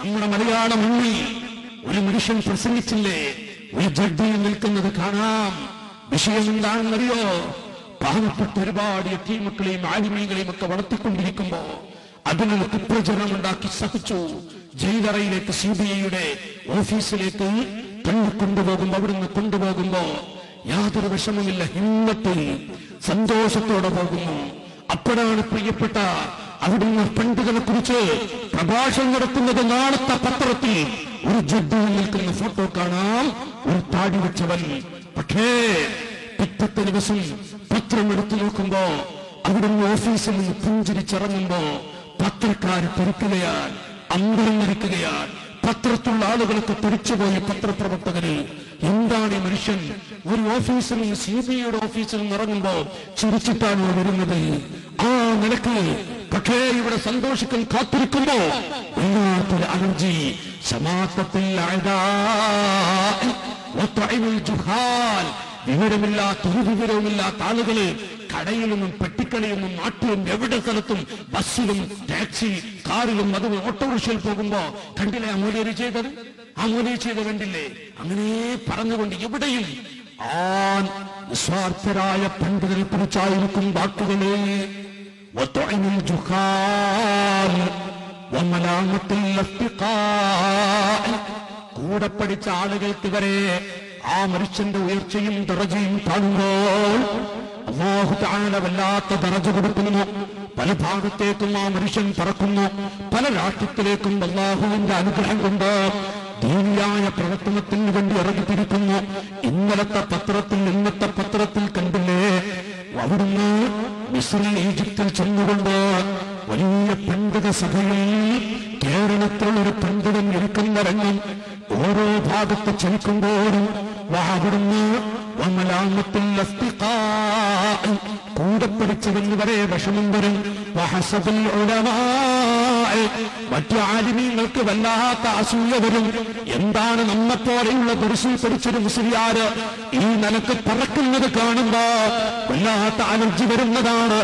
നമ്മുടെ മലയാള മണ്ണിൽ ഒരു മനുഷ്യൻ പ്രസംഗിച്ചില്ലേ, ഒരു ജഡ്ജിയിൽ നിൽക്കുന്നത് കാണാം. വിഷയം എന്താണെന്നറിയോ? പാവപ്പെട്ട ഒരുപാട് യതീമക്കളെയും ആലിമീങ്ങളെയും ഒക്കെ വളർത്തിക്കൊണ്ടിരിക്കുമ്പോ അതിനൊരു കുപ്രചരണമുണ്ടാക്കി സഹിച്ചു. ജയിലറയിലേക്ക് CBIയുടെ ഓഫീസിലേക്ക് കൊണ്ടുപോകുമ്പോ അവിടുന്ന് കൊണ്ടുപോകുമ്പോ യാതൊരു വിഷമമില്ല, ഹിമ്മത്തിൽ സന്തോഷത്തോടെ പോകുന്നു. അപ്പോഴാണ് പ്രിയപ്പെട്ട അവിടുന്ന് പണ്ഡിതനെ കുറിച്ച് പ്രഭാഷണം നടത്തുന്നത്. നാളത്തെ പത്രത്തിൽ ഒരു ജഡ്ജിയിൽ നിൽക്കുന്ന ഫോട്ടോ കാണാം, ഒരു താടി വെച്ചവൻ. പക്ഷേ പിറ്റത്തെ ദിവസം പത്രം എടുത്തു നോക്കുമ്പോ അവിടുന്ന് ഓഫീസിൽ നിന്ന് പുഞ്ചിരിച്ചിറങ്ങുമ്പോ പത്രക്കാർ പെരുക്കുകയാണ്, അമ്പരന്നിരിക്കുകയാണ്. പത്രത്തിലുള്ള ആളുകളൊക്കെ തെറിച്ചുപോയി. പത്രപ്രവർത്തകര് എന്താണ് ഈ മനുഷ്യൻ ഒരു ഓഫീസിൽ നിന്ന് CBIയുടെ ഓഫീസിൽ നിന്ന് ഇറങ്ങുമ്പോ ചിരിച്ചിട്ടാണ് വരുന്നത്? ആ നിലക്ക്. പക്ഷേ ഇവിടെ സന്തോഷിക്കാൻ കാത്തിരിക്കുമ്പോ വല്ലാത്തൊരു അലർജി. സമാസത്തിൽ വിവരമില്ലാത്ത ഒരു വിവരവുമില്ലാത്ത ആളുകള് കടയിൽ നിന്നും പെട്ടിക്കടയിൽ നിന്നും നാട്ടിലും എവിടെ സ്ഥലത്തും ബസ്സിലും ടാക്സി കാറിലും അതും ഓട്ടോറിക്ഷയിൽ പോകുമ്പോ കണ്ടില്ലേ ആ മൂല്യര് ചെയ്തത്? ആ മൂല്യം ചെയ്ത് കണ്ടില്ലേ? അങ്ങനെ പറഞ്ഞുകൊണ്ട് എവിടെയും നിസ്വാർത്ഥരായ പണ്ഡിതനെ കുറിച്ചായിരിക്കും വാക്കുകള്. കൂടെ പഠിച്ച ആളുകൾക്ക് വരെ ആ മനുഷ്യന്റെ ഉയർച്ചയും ദറജയും കാണുമ്പോൾ അല്ലാഹു തആല വല്ലാത്ത ദറജ കൊടുക്കുന്നു. പല ഭാഗത്തേക്കും ആ മനുഷ്യൻ പറക്കുന്നു. പല രാഷ്ട്രത്തിലേക്കും അല്ലാഹുവിന്റെ അനുഗ്രഹം കൊണ്ട് ദീനിയായ പ്രവർത്തനത്തിന് വേണ്ടി ഇറങ്ങിത്തിരിക്കുന്നു. ഇന്നലത്തെ പത്രത്തിൽ ഇന്നത്തെ പത്രത്തിൽ കണ്ടില്ലേ, അവിടുന്ന് മിസ്രിൽ ഈജിപ്തിൽ ചെന്നുകൊണ്ട് വലിയ പണ്ഡിത സഭയിൽ കേരളത്തിലൊരു പണ്ഡിതൻ ഇരിക്കുന്ന രംഗം ഓരോ ഭാഗത്ത് ചലിക്കുമ്പോഴും അവിടുന്ന് കൂടെ പിടിച്ചതെന്ന് വരെ വിഷമം വരും. മറ്റു ആലിമീങ്ങൾക്ക് വല്ലാത്ത അസൂയ വരും. എന്താണ് നമ്മെപ്പോലെയുള്ള ദർശനം പഠിച്ചൊരു മുസ്ലിയാര് ഈ നിലക്ക് പറക്കുന്നത് കാണുമ്പോ വല്ലാത്ത അലർജി വരുന്നതാണ്.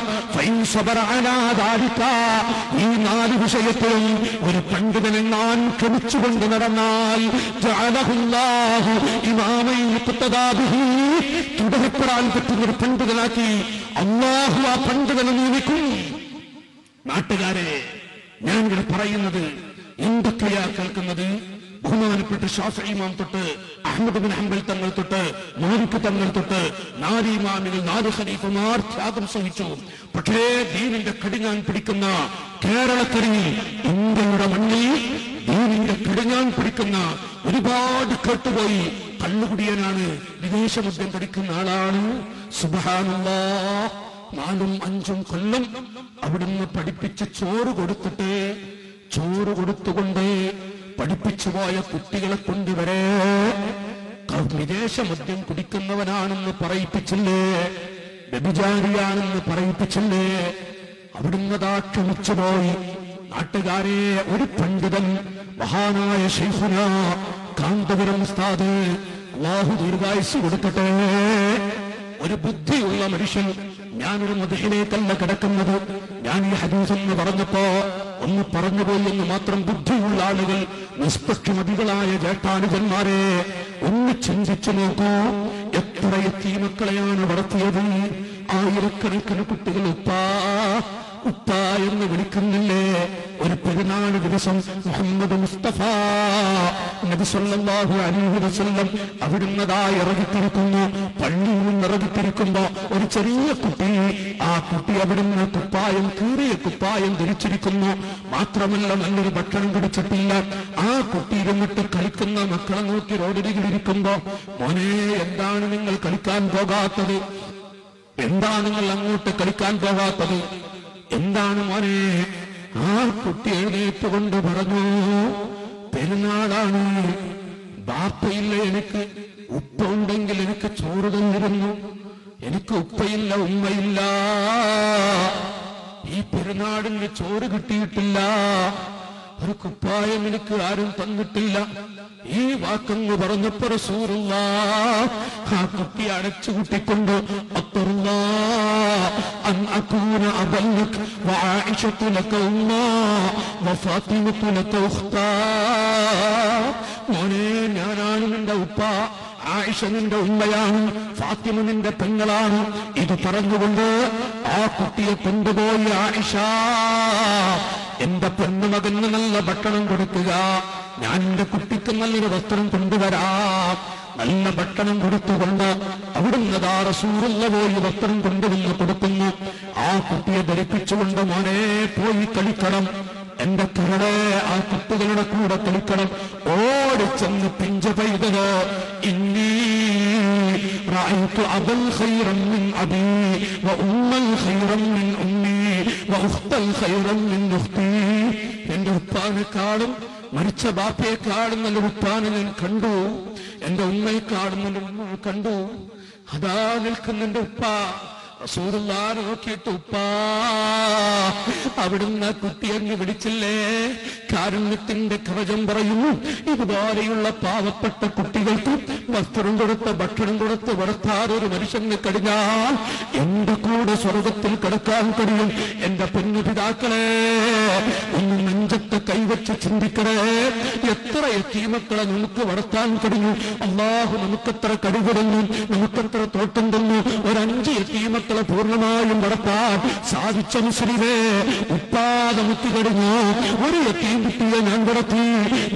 ഈ 4 വിഷയത്തിലും ഒരു പണ്ഡിതനെ ഞാൻ ക്ഷമിച്ചുകൊണ്ട് നടന്നാൽ തുടരപ്പെടാൻ പറ്റുന്ന ഒരു പണ്ഡിതനാക്കി അല്ലാഹു ആ പണ്ഡിതനെ നിയമിക്കും. നാട്ടുകാരെ, ഞാൻ ഇവിടെ പറയുന്നത് എന്തൊക്കെയാ കേൾക്കുന്നത്? ബഹുമാനപ്പെട്ട ശാഫിഈ ഇമാം തൊട്ട് അഹ്മദ് ബിൻ ഹംബൽ തങ്ങൾ തൊട്ട് മാലിക് തങ്ങൾ തൊട്ട് 4 ഇമാമുകൾ 4 ഖലീഫമാർ ത്യാഗം സഹിച്ചു. പക്ഷേ ദീനിന്റെ കടിഞ്ഞാൻ പിടിക്കുന്ന കേരളക്കരയിൽ, ഇന്ത്യയുടെ മണ്ണിൽ ദീനിന്റെ കടിഞ്ഞാൻ പിടിക്കുന്ന ഒരുപാട് കേട്ടുപോയി. കള്ളുകുടിയനാണ്, വിദേശമദ്യം പഠിക്കുന്ന ആളാണ്. സുബ്ഹാനല്ലാഹ്, 4ഉം 5ഉം കൊല്ലം അവിടുന്ന് പഠിപ്പിച്ച് ചോറ് കൊടുത്തുകൊണ്ട് പഠിപ്പിച്ചു പോയ കുട്ടികളെ കൊണ്ടുവരെ വിദേശ മദ്യം കുടിക്കുന്നവനാണെന്ന് പറയിപ്പിച്ചില്ലേ, വ്യഭിചാരിയാണെന്ന് പറയിപ്പിച്ചില്ലേ? അവിടുന്ന് ക്ഷമിച്ചുപോയി. നാട്ടുകാരെ, ഒരു പണ്ഡിതൻ മഹാനായ ശൈഖുന കാന്തപുരം ഉസ്താദ്, അല്ലാഹു ദീർഘായുസ്സ് കൊടുക്കട്ടെ, ഒരു ബുദ്ധിയുള്ള മനുഷ്യൻ. ഞാനൊരു മദ്ഹിലേക്കല്ല കിടക്കുന്നത്. ഞാൻ ഈ ഹദീസ് എന്ന് പറഞ്ഞപ്പോ ഒന്ന് പറഞ്ഞുപോയി എന്ന് മാത്രം. ബുദ്ധിയുള്ള ആളുകൾ, നിഷ്പക്ഷമതികളായ ജേഷ്ഠാനുജന്മാരെ, ഒന്ന് ചിന്തിച്ചു നോക്കൂ. എത്ര യതീമക്കളെയാണ് വളർത്തിയത്? ആയിരക്കണക്കിന് കുട്ടികൾ ഉപ്പ എന്ന് വിളിക്കുന്നില്ലേ? ഒരു പെരുന്നാൾ ദിവസം മുഹമ്മദ് മുസ്തഫ നബി സല്ലല്ലാഹു അലൈഹി വസല്ലം അവിടുന്ന് ഇറങ്ങിത്തിരിക്കുന്നു. പള്ളിയിൽ നിന്ന് ഇറങ്ങിത്തിരിക്കുമ്പോ ഒരു ചെറിയ കുട്ടി, ആ കുട്ടി അവിടുന്ന് കീറിയ കുപ്പായം ധരിച്ചിരിക്കുന്നു. മാത്രമല്ല നല്ലൊരു ഭക്ഷണം കുടിച്ചിട്ടില്ല. ആ കുട്ടി ഇരുന്നിട്ട് കളിക്കുന്ന മക്കളെ നോക്കി റോഡരികിലിരിക്കുമ്പോ, മോനെ എന്താണ് നിങ്ങൾ കളിക്കാൻ പോകാത്തത്? എന്താണ് നിങ്ങൾ അങ്ങോട്ട് കളിക്കാൻ പോകാത്തത്? എന്താണ് മോനെ? ആ കുട്ടി എഴുന്നേറ്റുകൊണ്ട് പറഞ്ഞു, പെരുന്നാളാണ്, ബാപ്പയില്ല എനിക്ക്. ഉപ്പ ഉണ്ടെങ്കിൽ എനിക്ക് ചോറ് തന്നിരുന്നു. എനിക്ക് ഉപ്പയില്ല, ഉമ്മയില്ല. ഈ പെരുന്നാളിന് ചോറ് കിട്ടിയിട്ടില്ല. ഒരു കുപ്പായം എനിക്ക് ആരും തന്നിട്ടില്ല. ഈ വാക്കങ്ങ് പറഞ്ഞപ്പോ റസൂലുള്ളാഹ് ആ കുട്ടി അടച്ചു കൂട്ടിക്കൊണ്ട് അൻ അകൂന അബല്ലക് വആയിഷതു ലക ഉമ്മാ വഫാത്തിമതു ലക ഉഖ്താ. മോനെ, ഞാനാണ് നിന്റെ ഉപ്പ, ആയിഷ നിന്റെ ഉമ്മയാണ്, ഫാത്തിമ നിന്റെ പെങ്ങളാണ്. ഇത് പറഞ്ഞുകൊണ്ട് ആ കുട്ടിയെ കൊണ്ടുപോയി ആയിഷ, എന്റെ പൊന്നുമകന് നല്ല ഭക്ഷണം കൊടുക്കുക, ഞാൻ എന്റെ കുട്ടിക്ക് നല്ലൊരു വസ്ത്രം കൊണ്ടുവരാം. നല്ല ഭക്ഷണം കൊടുത്തുകൊണ്ട് അവിടുന്ന് റസൂലുള്ളാഹി പോയി വസ്ത്രം കൊണ്ടുവന്ന് കൊടുക്കുന്നു. ആ കുട്ടിയെ ധരിപ്പിച്ചുകൊണ്ട് മോനെ പോയി കളിക്കണം, എന്റെ കരളെ ആ കുട്ടികളുടെ കൂടെ കളിക്കണം. ഓടിച്ചെന്ന് പിഞ്ച പെയ്തത് ഇന്നീ റഅയ്തു അബൽ ഖൈറൻ മിൻ അബീ വഉമ്മൽ ഖൈറൻ മിൻ ഉമ്മീ വഉഖ്തൽ ഖൈറൻ മിൻ ഉഖ്തീ. എന്റെ ഉപ്പാനെക്കാളും മരിച്ച ബാപ്പയെക്കാളും നല്ല ഉപ്പാനെ ഞാൻ കണ്ടു, എന്റെ ഉമ്മയെക്കാളും നല്ല ഉമ്മ കണ്ടു. അതാ നിൽക്കുന്നെന്റെ ഉപ്പ. റസൂലുള്ളാഹി നോക്കിയിട്ട് ഉപ്പാ, അവിടുന്ന് കുട്ടിയങ്ങ് വിളിച്ചില്ലേ? കാരുണ്യത്തിന്റെ കവചം പറയുന്നു, ഇതുപോലെയുള്ള പാവപ്പെട്ട കുട്ടികൾക്ക് വസ്ത്രം കൊടുത്ത് ഭക്ഷണം കൊടുത്ത് വളർത്താതെ ഒരു മനുഷ്യന് കഴിഞ്ഞാൽ എന്റെ കൂടെ സ്വർഗത്തിൽ കിടക്കാൻ കഴിയും. എന്റെ പൊന്നുപിതാക്കളെ, ഒന്ന് നെഞ്ചത്ത് കൈവച്ച് ചിന്തിക്കണേ. എത്ര യതീമക്കളെ നമുക്ക് വളർത്താൻ കഴിഞ്ഞു. അല്ലാഹു നമുക്കെത്ര കഴിവ് തന്നു, നമുക്കെത്ര തോട്ടം തന്നു. ഒരു 5 യതീമക്കളെ പൂർണ്ണമായും വളർത്താൻ സാധിച്ച മുസ്ലിമേ, ഉപ്പാതെ മുത്തി കഴിഞ്ഞു. ഒരു യതീം കുട്ടിയെ ഞാൻ വളർത്തി.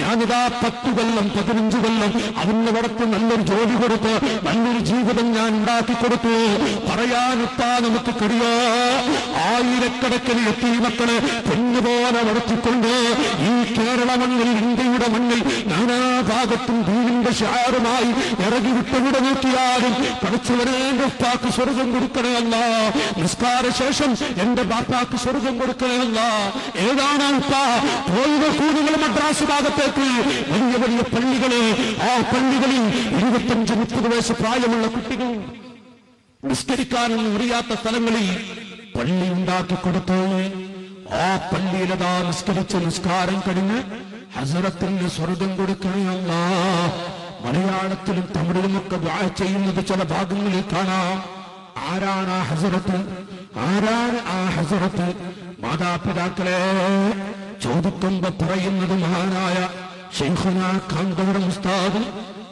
ഞാനിതാ 10 കൊല്ലം 15 കൊല്ലം അവന് വളർത്തി നല്ലൊരു ജോലി കൊടുത്ത് നല്ലൊരു ജീവിതം ഞാൻ ഉണ്ടാക്കി കൊടുത്തു. പറയാനുപ്പാ നമുക്ക് കഴിയോ? ആയിരക്കണക്കിന് യതീമക്കളെ പൊന്നുപോലെ വളർത്തിക്കൊണ്ട് ഈ കേരള മണ്ണിൽ, ഇന്ത്യയുടെ മണ്ണിൽ നാനാഭാഗത്തും ദീനിന്റെ ഷിആറുമായി ഇറങ്ങി വിട്ടുവിടെ നോക്കിയാലും പഠിച്ചവരെ എന്റെ ഉപ്പാക്ക് സ്വർഗം കൊടുക്കണേ അല്ല. നിസ്കാര ശേഷം എന്റെ ബാപ്പാക്ക് സ്വർഗം കൊടുക്കണേ അല്ല. ഏതാണ് ഉപ്പ? പോയിവ കൂടുതൽ മദ്രാസ് ഭാഗത്തേക്ക് വലിയ വലിയ പള്ളികള്, ആ പള്ളികളിൽ 25-30 വയസ്സ് പ്രായമുള്ള കുട്ടികൾ നിസ്കരിക്കാനൊന്നും അറിയാത്ത സ്ഥലങ്ങളിൽ പള്ളി ഉണ്ടാക്കി കൊടുത്തു. ആ പള്ളിയിലതാ നിസ്കരിച്ച് നിസ്കാരം കഴിഞ്ഞ് ഹസ്രത്തിന് സ്വർഗം കൊടുക്കണേ അല്ല. മലയാളത്തിലും തമിഴിലുമൊക്കെ ദുആ ചെയ്യുന്നത് ചില ഭാഗങ്ങളിൽ കാണാം. ആരാണ് ആ ഹസ്രത്ത്? ആരാണ് ആ ഹസ്രത്ത്? മാതാപിതാക്കളെ ചോദിക്കുമ്പോ പറയുന്നത് മഹാനായ ശൈഖുനാ കാന്തപുര ഉസ്താദ്,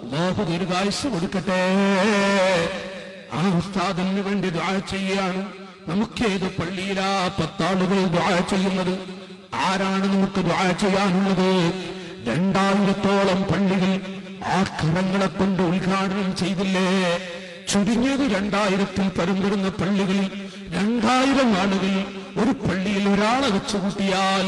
അല്ലാഹു ദീർഘായുസ്സ് കൊടുക്കട്ടെ. ആ ഉസ്താദിന് വേണ്ടി ദുആ ചെയ്യാണ്. നമുക്കേത് പള്ളിയിലാ 10 ആളുകൾ ദുആ ചെയ്യുന്നത്? ആരാണ് നമുക്ക് ദുആ ചെയ്യാനുള്ളത്? 2000-ഓളം പള്ളികൾ ആ കരങ്ങളെ കൊണ്ട് ഉദ്ഘാടനം ചെയ്തില്ലേ? ചുരുങ്ങിയത് 2000-ൽ പരമ്പരുന്ന പള്ളികളിൽ 2000 ആളുകൾ ഒരു പള്ളിയിൽ ഒരാളെ വെച്ചുകൂട്ടിയാൽ